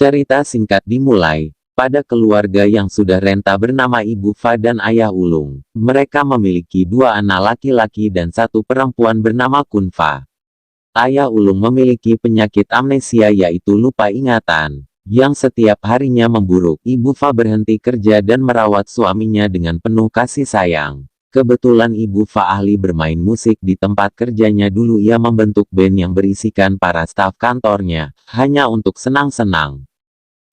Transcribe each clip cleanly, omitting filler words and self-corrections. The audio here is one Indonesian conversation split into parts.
Cerita singkat dimulai. Pada keluarga yang sudah renta bernama Ibu Fa dan Ayah Ulung. Mereka memiliki 2 anak laki-laki dan 1 perempuan bernama Kunfa. Ayah Ulung memiliki penyakit amnesia yaitu lupa ingatan, yang setiap harinya memburuk. Ibu Fa berhenti kerja dan merawat suaminya dengan penuh kasih sayang. Kebetulan Ibu Fa ahli bermain musik di tempat kerjanya dulu. Ia membentuk band yang berisikan para staf kantornya, hanya untuk senang-senang.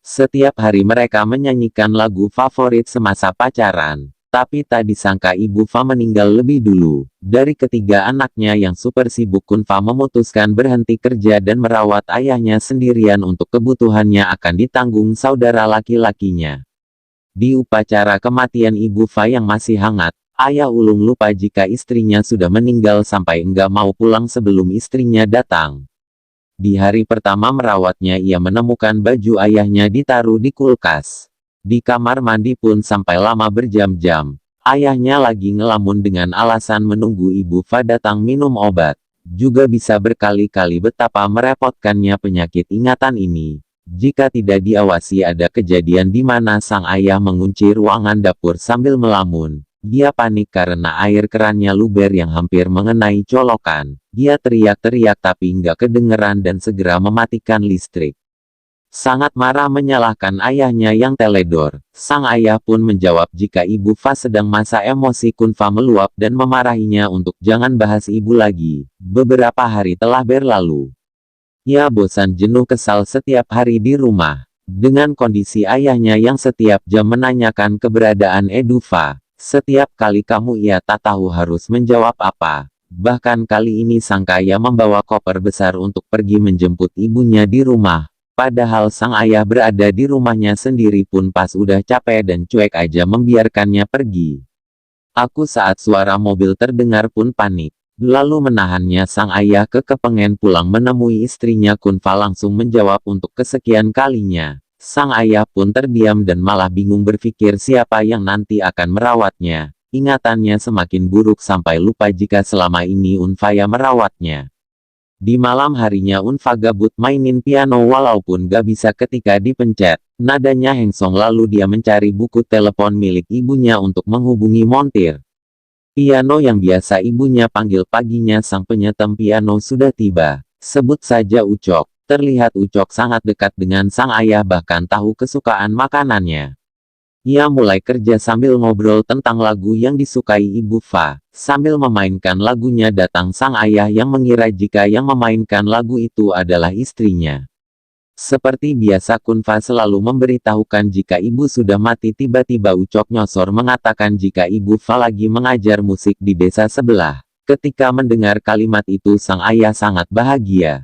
Setiap hari mereka menyanyikan lagu favorit semasa pacaran. Tapi tak disangka Ibu Fa meninggal lebih dulu. Dari ketiga anaknya yang super sibuk, Kunfa memutuskan berhenti kerja dan merawat ayahnya sendirian. Untuk kebutuhannya akan ditanggung saudara laki-lakinya. Di upacara kematian Ibu Fa yang masih hangat, Ayah Ulung lupa jika istrinya sudah meninggal sampai enggak mau pulang sebelum istrinya datang. Di hari pertama merawatnya, ia menemukan baju ayahnya ditaruh di kulkas. Di kamar mandi pun sampai lama berjam-jam. Ayahnya lagi ngelamun dengan alasan menunggu Ibu Fa datang minum obat. Juga bisa berkali-kali betapa merepotkannya penyakit ingatan ini. Jika tidak diawasi, ada kejadian di mana sang ayah mengunci ruangan dapur sambil melamun. Dia panik karena air kerannya luber yang hampir mengenai colokan. Dia teriak-teriak tapi nggak kedengeran dan segera mematikan listrik. Sangat marah menyalahkan ayahnya yang teledor. Sang ayah pun menjawab jika Ibu Fa sedang masa emosi. Kunfa meluap dan memarahinya untuk jangan bahas ibu lagi. Beberapa hari telah berlalu. Ia bosan jenuh kesal setiap hari di rumah. Dengan kondisi ayahnya yang setiap jam menanyakan keberadaan Ibu Fa. Setiap kali ia tak tahu harus menjawab apa. Bahkan kali ini sang ayah membawa koper besar untuk pergi menjemput ibunya di rumah. Padahal sang ayah berada di rumahnya sendiri pun pas udah capek dan cuek aja membiarkannya pergi. Aku saat suara mobil terdengar pun panik. Lalu menahannya sang ayah kepengen pulang menemui istrinya. Kunfa langsung menjawab untuk kesekian kalinya. Sang ayah pun terdiam dan malah bingung berpikir siapa yang nanti akan merawatnya. Ingatannya semakin buruk sampai lupa jika selama ini Unfaya merawatnya. Di malam harinya Unfa gabut mainin piano walaupun gak bisa ketika dipencet. Nadanya hengsong lalu dia mencari buku telepon milik ibunya untuk menghubungi montir. Piano yang biasa ibunya panggil paginya sang penyetem piano sudah tiba. Sebut saja Ucok. Terlihat Ucok sangat dekat dengan sang ayah, bahkan tahu kesukaan makanannya. Ia mulai kerja sambil ngobrol tentang lagu yang disukai Ibu Fa. Sambil memainkan lagunya datang sang ayah yang mengira jika yang memainkan lagu itu adalah istrinya. Seperti biasa Kunfa selalu memberitahukan jika ibu sudah mati. Tiba-tiba Ucok nyosor mengatakan jika Ibu Fa lagi mengajar musik di desa sebelah. Ketika mendengar kalimat itu sang ayah sangat bahagia.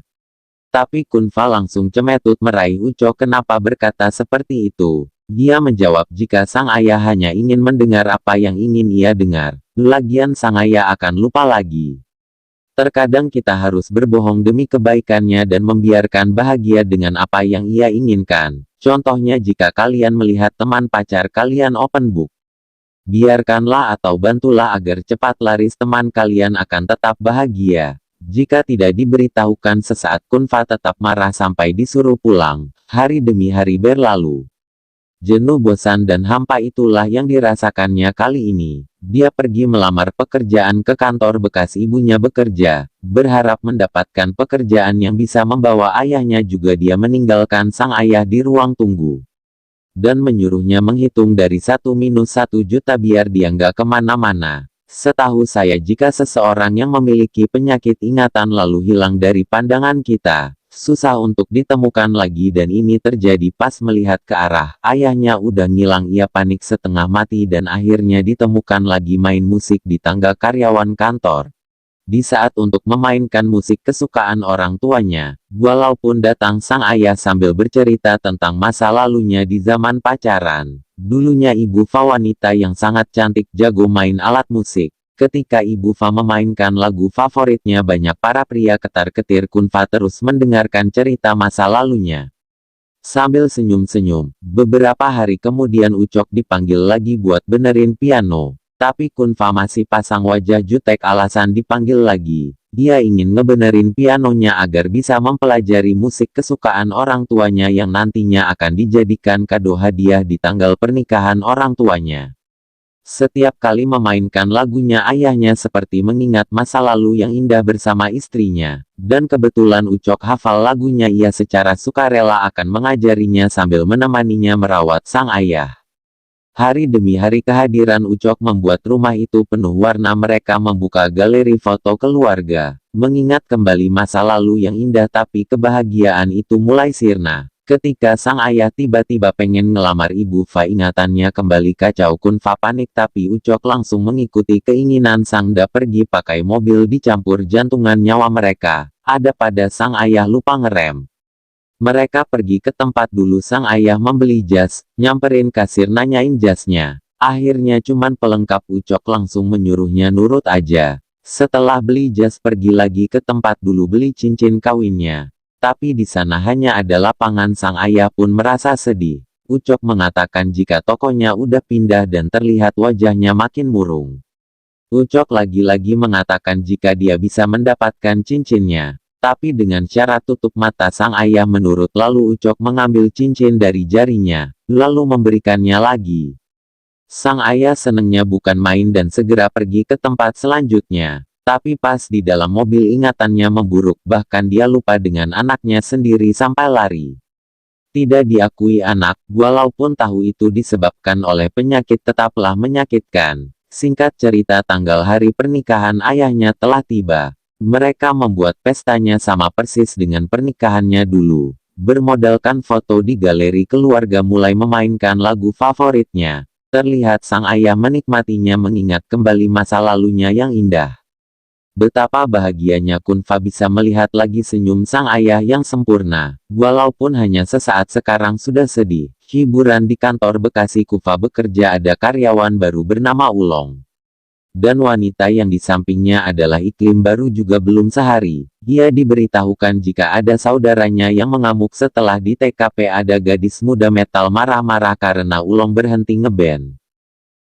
Tapi Kunfa langsung cemetut meraih Ucok kenapa berkata seperti itu. Dia menjawab jika sang ayah hanya ingin mendengar apa yang ingin ia dengar. Lagian sang ayah akan lupa lagi. Terkadang kita harus berbohong demi kebaikannya dan membiarkan bahagia dengan apa yang ia inginkan. Contohnya jika kalian melihat teman pacar kalian open book. Biarkanlah atau bantulah agar cepat laris, teman kalian akan tetap bahagia. Jika tidak diberitahukan sesaat, Kunfa tetap marah sampai disuruh pulang. Hari demi hari berlalu. Jenuh, bosan dan hampa itulah yang dirasakannya kali ini. Dia pergi melamar pekerjaan ke kantor bekas ibunya bekerja. Berharap mendapatkan pekerjaan yang bisa membawa ayahnya juga. Dia meninggalkan sang ayah di ruang tunggu. Dan menyuruhnya menghitung dari 1 minus 1 juta biar dia nggak kemana-mana. Setahu saya jika seseorang yang memiliki penyakit ingatan lalu hilang dari pandangan kita, susah untuk ditemukan lagi, dan ini terjadi pas melihat ke arah ayahnya udah ngilang. Ia panik setengah mati dan akhirnya ditemukan lagi main musik di tangga karyawan kantor. Di saat untuk memainkan musik kesukaan orang tuanya, walaupun datang sang ayah sambil bercerita tentang masa lalunya di zaman pacaran. Dulunya Ibu Fa wanita yang sangat cantik, jago main alat musik. Ketika Ibu Fa memainkan lagu favoritnya, banyak para pria ketar-ketir. Kunfa terus mendengarkan cerita masa lalunya. Sambil senyum-senyum, beberapa hari kemudian Ucok dipanggil lagi buat benerin piano. Tapi Kunfa masih pasang wajah jutek alasan dipanggil lagi. Dia ingin ngebenerin pianonya agar bisa mempelajari musik kesukaan orang tuanya yang nantinya akan dijadikan kado hadiah di tanggal pernikahan orang tuanya. Setiap kali memainkan lagunya ayahnya seperti mengingat masa lalu yang indah bersama istrinya. Dan kebetulan Ucok hafal lagunya, ia secara sukarela akan mengajarinya sambil menemaninya merawat sang ayah. Hari demi hari kehadiran Ucok membuat rumah itu penuh warna. Mereka membuka galeri foto keluarga, mengingat kembali masa lalu yang indah, tapi kebahagiaan itu mulai sirna. Ketika sang ayah tiba-tiba pengen ngelamar Ibu Fa, ingatannya kembali kacau. Kunfa panik, tapi Ucok langsung mengikuti keinginan sang Da pergi pakai mobil dicampur jantungan nyawa mereka. Ada pada sang ayah lupa ngerem. Mereka pergi ke tempat dulu. Sang ayah membeli jas, nyamperin kasir nanyain jasnya. Akhirnya cuman pelengkap. Ucok langsung menyuruhnya nurut aja. Setelah beli jas pergi lagi ke tempat dulu beli cincin kawinnya. Tapi di sana hanya ada lapangan. Sang ayah pun merasa sedih. Ucok mengatakan jika tokonya udah pindah dan terlihat wajahnya makin murung. Ucok lagi-lagi mengatakan jika dia bisa mendapatkan cincinnya. Tapi dengan syarat tutup mata. Sang ayah menurut, lalu Ucok mengambil cincin dari jarinya, lalu memberikannya lagi. Sang ayah senengnya bukan main dan segera pergi ke tempat selanjutnya. Tapi pas di dalam mobil ingatannya memburuk, bahkan dia lupa dengan anaknya sendiri sampai lari. Tidak diakui anak, walaupun tahu itu disebabkan oleh penyakit tetaplah menyakitkan. Singkat cerita, tanggal hari pernikahan ayahnya telah tiba. Mereka membuat pestanya sama persis dengan pernikahannya dulu. Bermodalkan foto di galeri keluarga mulai memainkan lagu favoritnya. Terlihat sang ayah menikmatinya mengingat kembali masa lalunya yang indah. Betapa bahagianya Kunfa bisa melihat lagi senyum sang ayah yang sempurna. Walaupun hanya sesaat, sekarang sudah sedih. Hiburan di kantor Bekasi Kunfa bekerja, ada karyawan baru bernama Ulong. Dan wanita yang di sampingnya adalah Iklim. Baru juga belum sehari, dia diberitahukan jika ada saudaranya yang mengamuk. Setelah di TKP ada gadis muda metal marah-marah karena Ulong berhenti ngeband.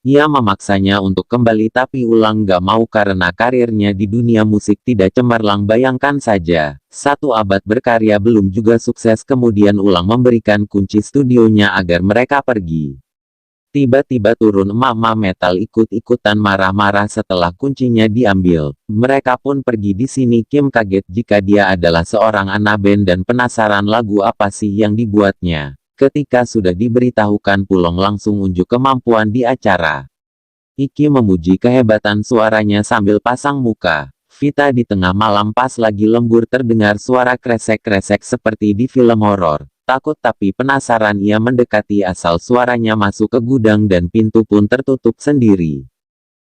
Ia memaksanya untuk kembali tapi Ulang gak mau karena karirnya di dunia musik tidak cemerlang. Bayangkan saja, 1 abad berkarya belum juga sukses, kemudian Ulang memberikan kunci studionya agar mereka pergi. Tiba-tiba turun emak-emak metal ikut-ikutan marah-marah setelah kuncinya diambil. Mereka pun pergi. Di sini Kim kaget jika dia adalah seorang anak band dan penasaran lagu apa sih yang dibuatnya. Ketika sudah diberitahukan, Pulong langsung unjuk kemampuan di acara. Iki memuji kehebatan suaranya sambil pasang muka. Vita di tengah malam pas lagi lembur terdengar suara kresek-kresek seperti di film horor. Takut tapi penasaran ia mendekati, asal suaranya masuk ke gudang dan pintu pun tertutup sendiri.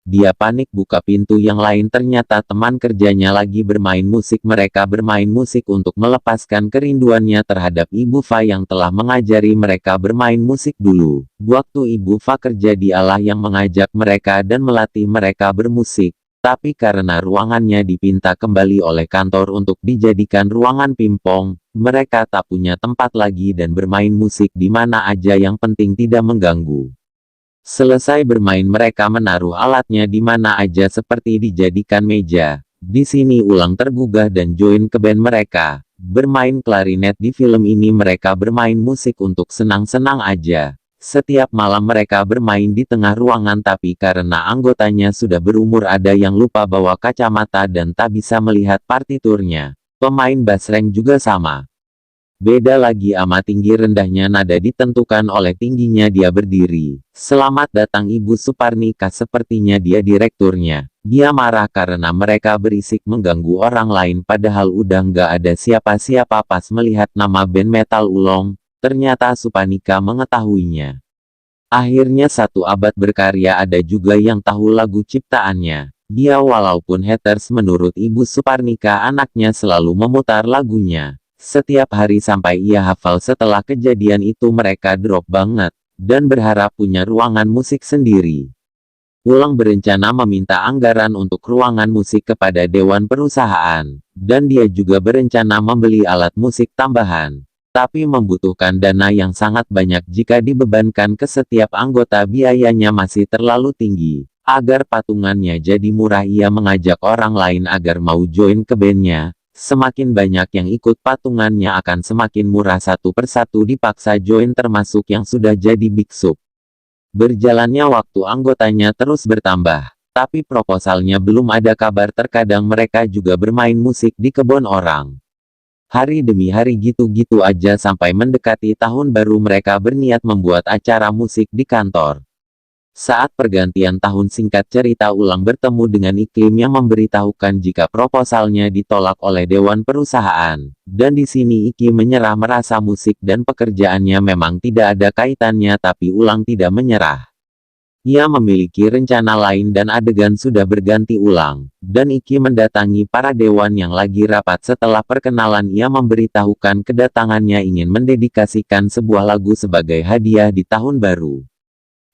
Dia panik buka pintu yang lain, ternyata teman kerjanya lagi bermain musik. Mereka bermain musik untuk melepaskan kerinduannya terhadap Ibu Fa yang telah mengajari mereka bermain musik dulu. Waktu Ibu Fa kerja, dialah yang mengajak mereka dan melatih mereka bermusik. Tapi karena ruangannya dipinta kembali oleh kantor untuk dijadikan ruangan pingpong, mereka tak punya tempat lagi dan bermain musik di mana aja yang penting tidak mengganggu. Selesai bermain, mereka menaruh alatnya di mana aja seperti dijadikan meja. Di sini Ulang tergugah dan join ke band mereka. Bermain klarinet. Di film ini mereka bermain musik untuk senang-senang aja. Setiap malam mereka bermain di tengah ruangan, tapi karena anggotanya sudah berumur, ada yang lupa bawa kacamata dan tak bisa melihat partiturnya. Pemain bass rank juga sama. Beda lagi, amat tinggi rendahnya nada ditentukan oleh tingginya dia berdiri. Selamat datang Ibu Suparnika, sepertinya dia direkturnya. Dia marah karena mereka berisik mengganggu orang lain, padahal udah nggak ada siapa-siapa. Pas melihat nama band metal Ulong, ternyata Suparnika mengetahuinya. Akhirnya 1 abad berkarya ada juga yang tahu lagu ciptaannya. Dia walaupun haters, menurut Ibu Suparnika anaknya selalu memutar lagunya setiap hari sampai ia hafal. Setelah kejadian itu mereka drop banget, dan berharap punya ruangan musik sendiri. Ulang berencana meminta anggaran untuk ruangan musik kepada dewan perusahaan, dan dia juga berencana membeli alat musik tambahan. Tapi membutuhkan dana yang sangat banyak. Jika dibebankan ke setiap anggota, biayanya masih terlalu tinggi. Agar patungannya jadi murah, ia mengajak orang lain agar mau join ke bandnya. Semakin banyak yang ikut patungannya akan semakin murah, satu persatu dipaksa join termasuk yang sudah jadi biksu. Berjalannya waktu anggotanya terus bertambah. Tapi proposalnya belum ada kabar, terkadang mereka juga bermain musik di kebun orang. Hari demi hari gitu-gitu aja sampai mendekati tahun baru mereka berniat membuat acara musik di kantor. Saat pergantian tahun, singkat cerita, Ulang bertemu dengan Iklim yang memberitahukan jika proposalnya ditolak oleh dewan perusahaan. Dan di sini Iki menyerah, merasa musik dan pekerjaannya memang tidak ada kaitannya, tapi Ulang tidak menyerah. Ia memiliki rencana lain dan adegan sudah berganti ulang. Dan Iki mendatangi para dewan yang lagi rapat. Setelah perkenalan, ia memberitahukan kedatangannya ingin mendedikasikan sebuah lagu sebagai hadiah di tahun baru.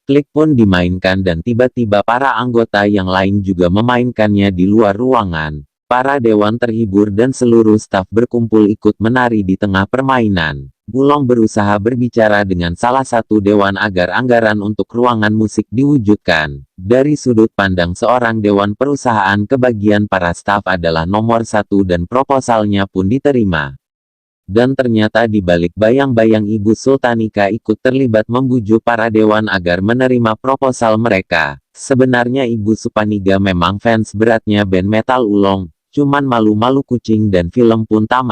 Klik pun dimainkan dan tiba-tiba para anggota yang lain juga memainkannya di luar ruangan. Para dewan terhibur dan seluruh staf berkumpul ikut menari di tengah permainan. Wulong berusaha berbicara dengan salah satu dewan agar anggaran untuk ruangan musik diwujudkan. Dari sudut pandang seorang dewan perusahaan, kebagian para staf adalah nomor satu dan proposalnya pun diterima. Dan ternyata di balik bayang-bayang Ibu Sultanika ikut terlibat membujuk para dewan agar menerima proposal mereka. Sebenarnya Ibu Supaniga memang fans beratnya band metal Wulong, cuman malu-malu kucing dan film pun tamat.